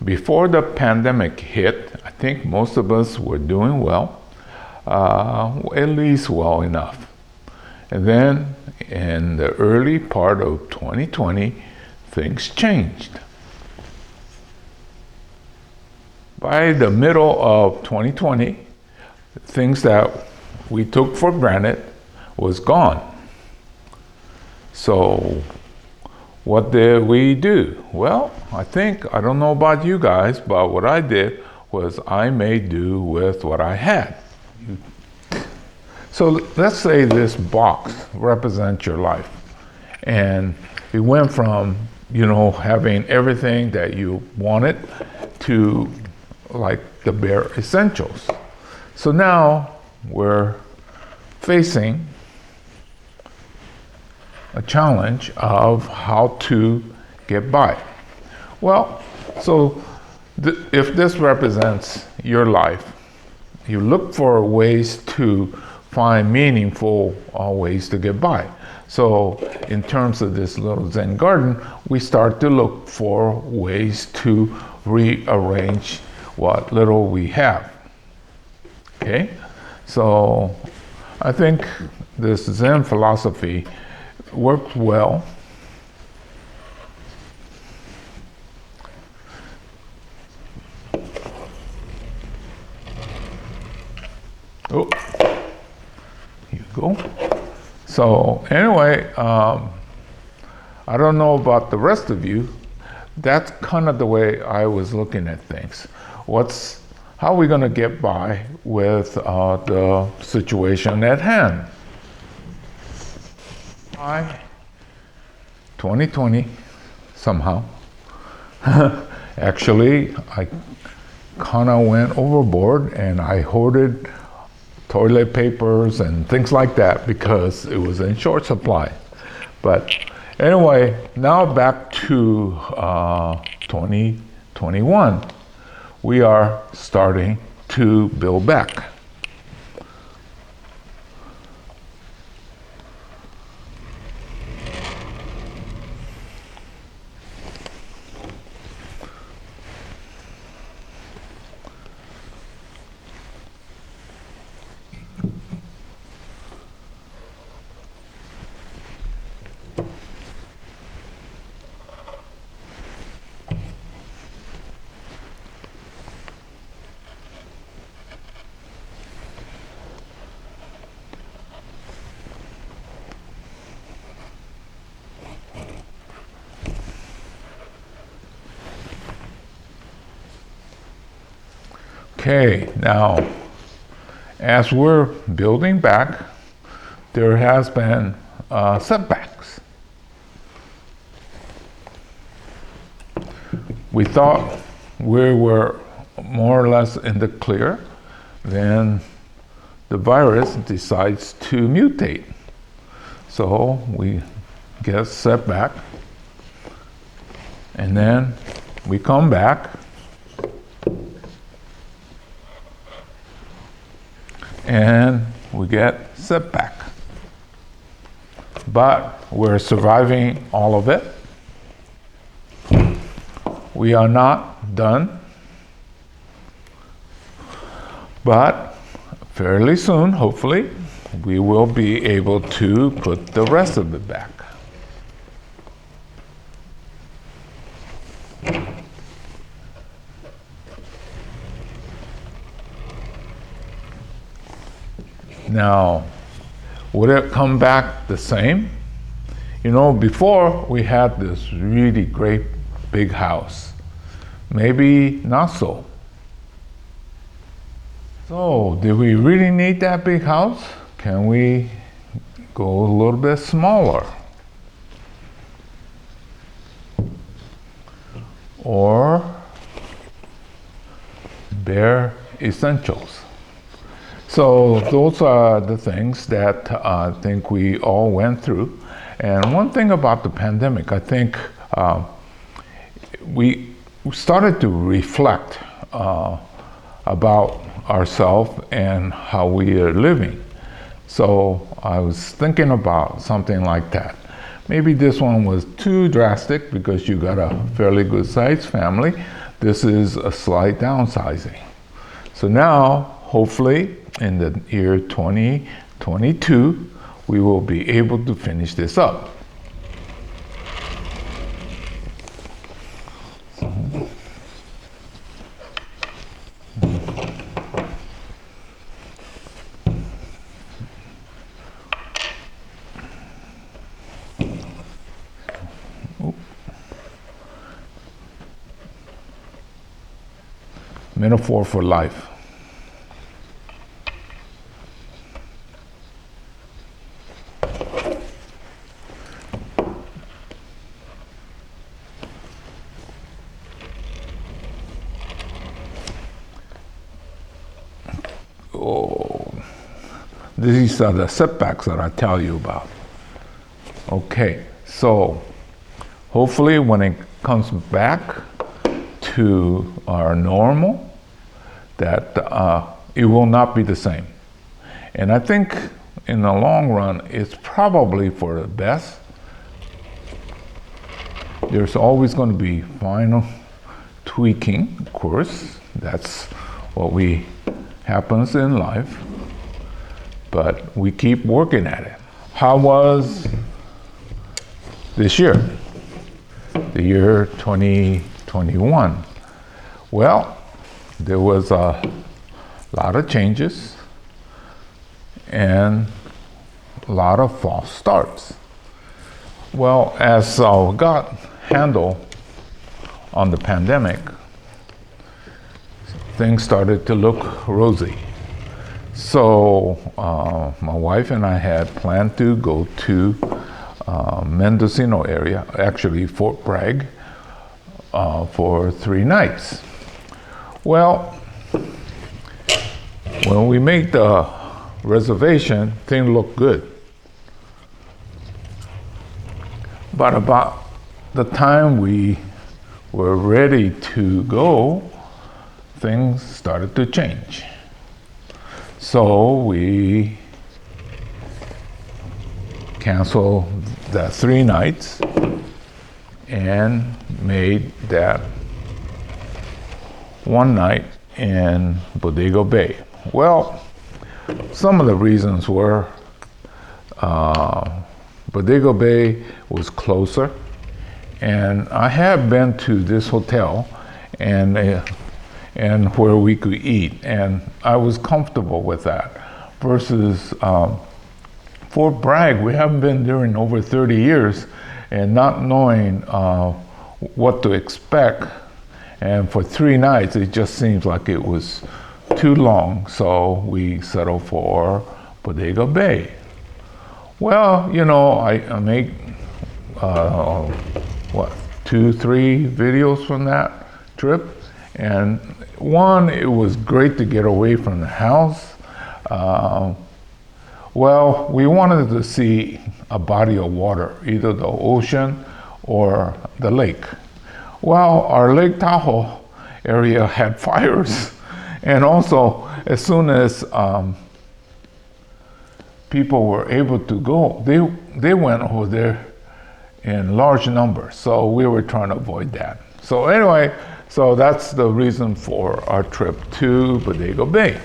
before the pandemic hit, I think most of us were doing well, at least well enough. And then in the early part of 2020, things changed. By the middle of 2020, things that we took for granted was gone. So what did we do? Well, I don't know about you guys, but what I did was I made do with what I had. So let's say this box represents your life. And it went from, having everything that you wanted to like the bare essentials. So now we're facing a challenge of how to get by. Well, so if this represents your life, you look for ways to find meaningful ways to get by. So in terms of this little Zen garden, we start to look for ways to rearrange what little we have. Okay? So I think this Zen philosophy worked well. Oh, here you go. So anyway, I don't know about the rest of you. That's kind of the way I was looking at things. How are we going to get by with the situation at hand? By 2020, somehow, actually, I kind of went overboard and I hoarded toilet papers and things like that because it was in short supply. But anyway, now back to 2021. We are starting to build back. Okay, now, as we're building back, there has been setbacks. We thought we were more or less in the clear, then the virus decides to mutate. So we get a setback, and then we come back, and we get setback. But we're surviving all of it. We are not done. But fairly soon, hopefully, we will be able to put the rest of it back. Now, would it come back the same? Before we had this really great big house. Maybe not so. So, do we really need that big house? Can we go a little bit smaller? Or bare essentials? So those are the things that I think we all went through. And one thing about the pandemic, I think we started to reflect about ourselves and how we are living. So I was thinking about something like that. Maybe this one was too drastic because you got a fairly good sized family, this is a slight downsizing. So now, hopefully, in the year 2022, we will be able to finish this up. Metaphor for life. Oh, these are the setbacks that I tell you about. Okay, so hopefully when it comes back to our normal, that it will not be the same. And I think in the long run, it's probably for the best. There's always going to be final tweaking, of course. That's what happens in life. But we keep working at it. How was this year? The year 2021. Well, there was a lot of changes and a lot of false starts. Well, as I got handle on the pandemic, things started to look rosy. So my wife and I had planned to go to Mendocino area, actually Fort Bragg, for 3 nights. Well, when we made the reservation, things looked good. But about the time we were ready to go, things started to change. So we canceled the 3 nights and made that 1 night in Bodega Bay. Well, some of the reasons were Bodega Bay was closer, and I have been to this hotel and where we could eat, and I was comfortable with that. Versus Fort Bragg, we haven't been there in over 30 years, and not knowing what to expect. And for 3 nights, it just seems like it was too long, so we settled for Bodega Bay. Well, you know, I make 2, 3 videos from that trip, and one, it was great to get away from the house. Well, we wanted to see a body of water, either the ocean or the lake. Well, our Lake Tahoe area had fires, and also as soon as people were able to go, they went over there in large numbers, so we were trying to avoid that. So anyway, so that's the reason for our trip to Bodega Bay.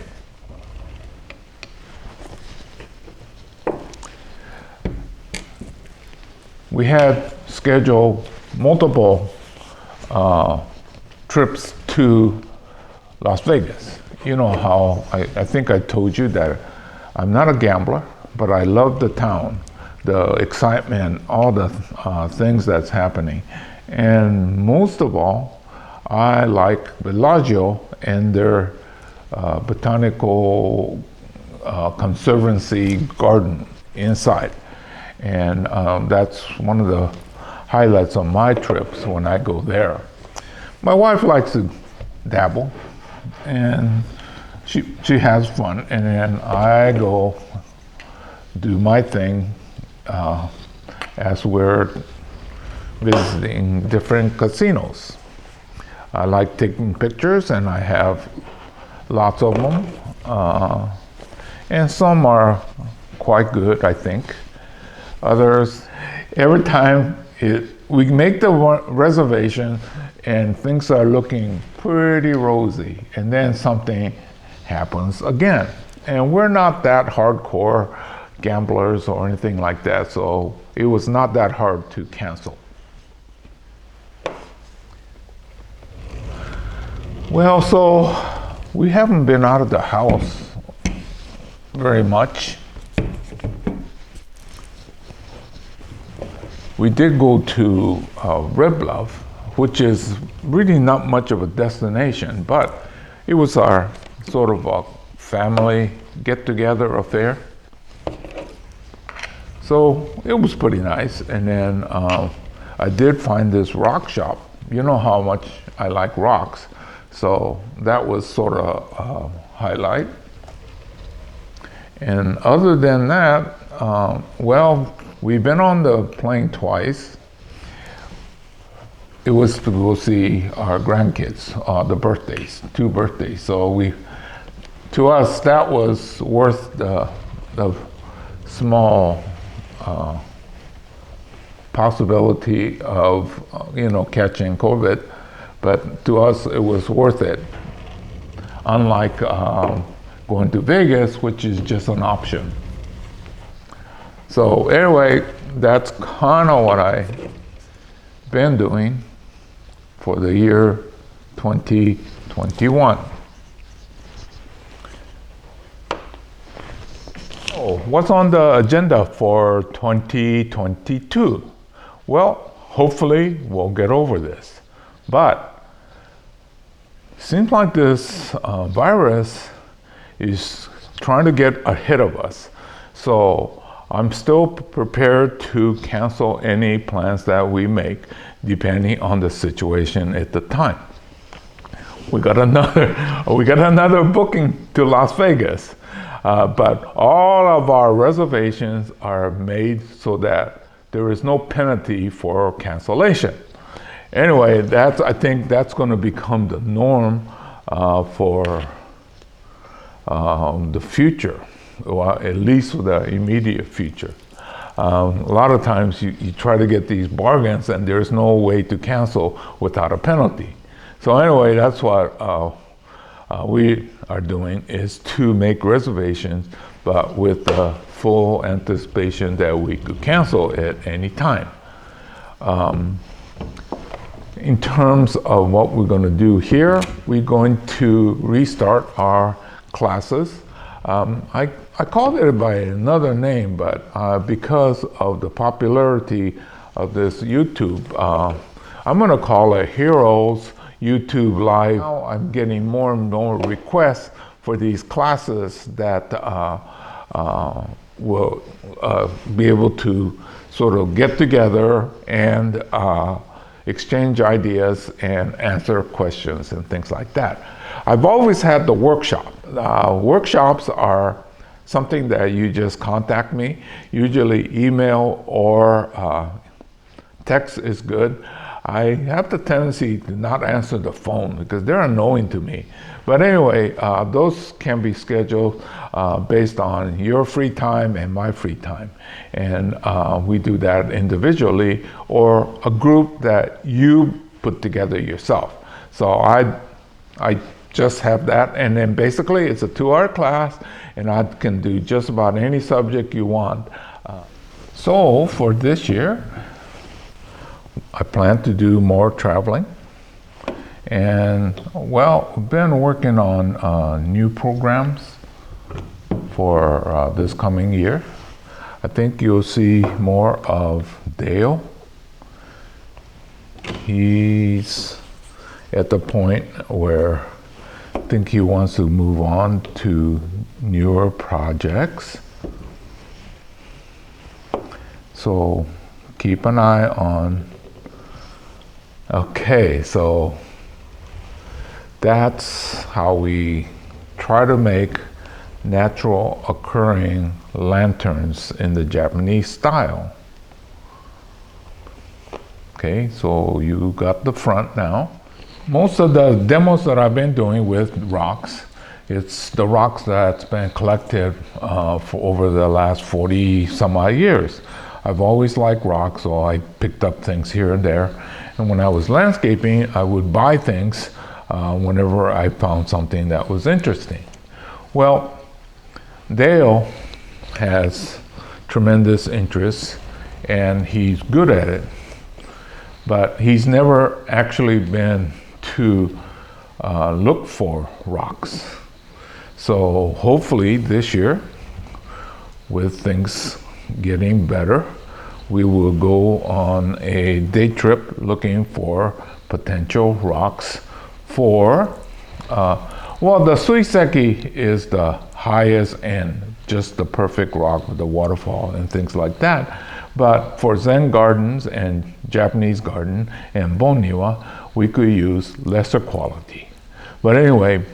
We had scheduled multiple trips to Las Vegas. You know how I think I told you that I'm not a gambler, but I love the town, the excitement, all the things that's happening. And most of all, I like Bellagio and their botanical conservancy garden inside. And that's one of the highlights on my trips when I go there. My wife likes to dabble, and she has fun, and then I go do my thing as we're visiting different casinos. I like taking pictures, and I have lots of them, and some are quite good, I think. Others, every time we make the reservation and things are looking pretty rosy, and then something happens again. And we're not that hardcore gamblers or anything like that, so it was not that hard to cancel. Well, so we haven't been out of the house very much. We did go to Red Bluff, which is really not much of a destination, but it was our sort of a family get-together affair. So it was pretty nice. And then I did find this rock shop. You know how much I like rocks. So that was sort of a highlight. And other than that, well, we've been on the plane twice. It was to go see our grandkids, the birthdays, 2 birthdays. So to us, that was worth the small possibility of, catching COVID. But to us, it was worth it. Unlike going to Vegas, which is just an option. So anyway, that's kind of what I've been doing for the year 2021. Oh, what's on the agenda for 2022? Well, hopefully we'll get over this. But seems like this virus is trying to get ahead of us. So I'm still prepared to cancel any plans that we make depending on the situation at the time. We got another booking to Las Vegas, but all of our reservations are made so that there is no penalty for cancellation. Anyway, I think that's going to become the norm for the future, or at least for the immediate future. A lot of times you try to get these bargains and there's no way to cancel without a penalty. So anyway, that's what we are doing, is to make reservations, but with the full anticipation that we could cancel at any time. In terms of what we're going to do here, we're going to restart our classes. I called it by another name, but because of the popularity of this YouTube, I'm going to call it Heroes YouTube Live. Now I'm getting more and more requests for these classes that will be able to sort of get together and exchange ideas and answer questions and things like that. I've always had the workshop. Workshops are something that you just contact me. Usually email or text is good. I have the tendency to not answer the phone because they're annoying to me. But anyway, those can be scheduled based on your free time and my free time. And we do that individually or a group that you put together yourself. So I just have that, and then basically it's a 2-hour class and I can do just about any subject you want. So for this year, I plan to do more traveling. And well, I've been working on new programs for this coming year. I think you'll see more of Dale. He's at the point where I think he wants to move on to newer projects. So keep an eye on. Okay, so that's how we try to make natural occurring lanterns in the Japanese style. Okay, so you got the front now. Most of the demos that I've been doing with rocks, it's the rocks that's been collected for over the last 40 some odd years. I've always liked rocks, so I picked up things here and there. And when I was landscaping, I would buy things whenever I found something that was interesting. Well, Dale has tremendous interest and he's good at it, but he's never actually been to look for rocks. So hopefully this year, with things getting better, we will go on a day trip looking for potential rocks for, well, the Suiseki is the highest end, just the perfect rock with the waterfall and things like that. But for Zen gardens and Japanese garden and Boniwa, we could use lesser quality. But anyway,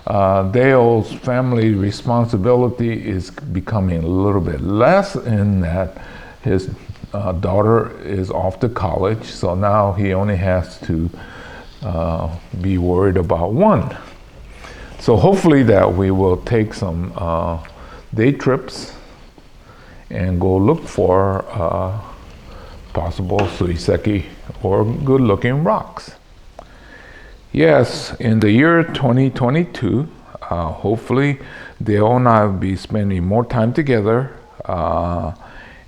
Dale's family responsibility is becoming a little bit less in that his daughter is off to college, so now he only has to be worried about one. So hopefully that we will take some day trips and go look for possible Suiseki or good looking rocks. Yes, in the year 2022, hopefully Dale and I will be spending more time together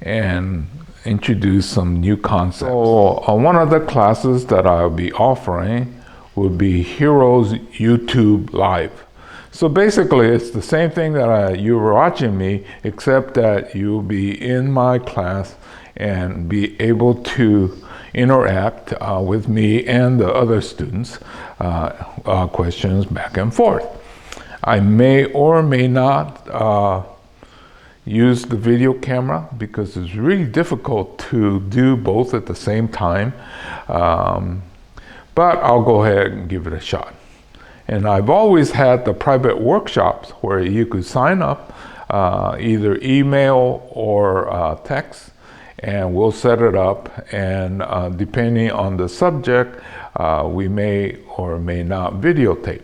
and introduce some new concepts. So one of the classes that I'll be offering will be Heroes YouTube Live. So basically it's the same thing that you were watching me, except that you'll be in my class and be able to interact with me and the other students, questions back and forth. I may or may not use the video camera because it's really difficult to do both at the same time, but I'll go ahead and give it a shot. And I've always had the private workshops where you could sign up, either email or text, and we'll set it up, and depending on the subject, we may or may not videotape.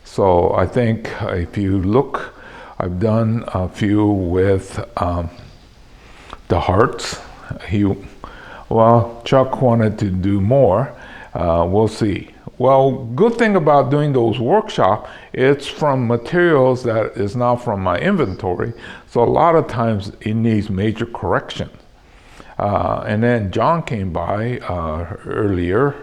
So I think if you look, I've done a few with the hearts. Chuck wanted to do more. We'll see. Well, good thing about doing those workshops, it's from materials that is not from my inventory. So a lot of times it needs major correction. And then John came by earlier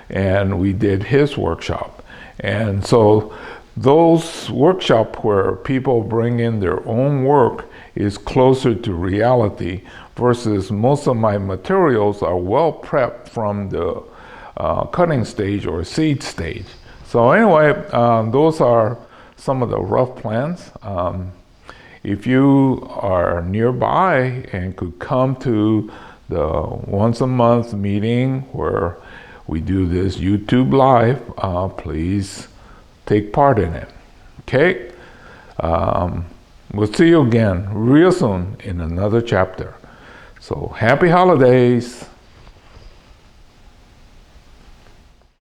and we did his workshop. And so those workshops where people bring in their own work is closer to reality versus most of my materials are well prepped from the cutting stage or seed stage. So anyway, those are some of the rough plans. If you are nearby and could come to the once a month meeting where we do this YouTube Live, please take part in it. Okay? We'll see you again real soon in another chapter. So happy holidays.